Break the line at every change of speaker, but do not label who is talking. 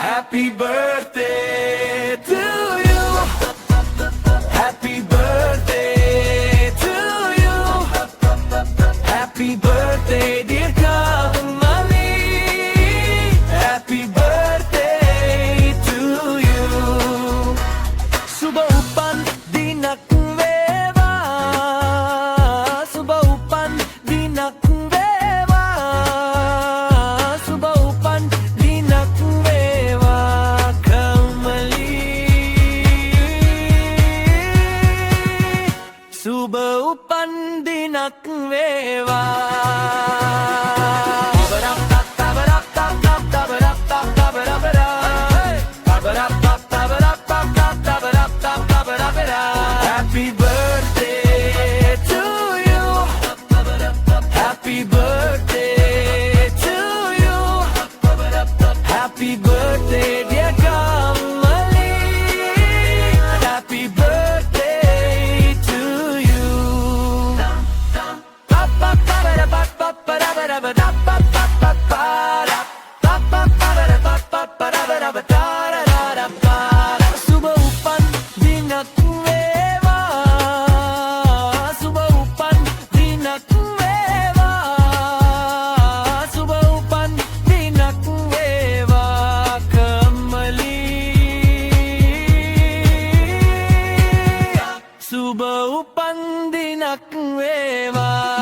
Happy birthday to you. Happy birthday to you. Happy birthday dear Kamali. Happy birthday to you. Subah upan dinak vewa. Subah upan dinak vewa. Subah upan dinak vewa Kamali. Subah upan dinak vewa. Happy birthday to you. Happy birthday to you. Happy birthday dear Kamali. Happy birthday to you. Subah upan dinak vewa. Subah upan dinak vewa. Subah upan dinak vewa Kamali. Subah upan dinak vewa.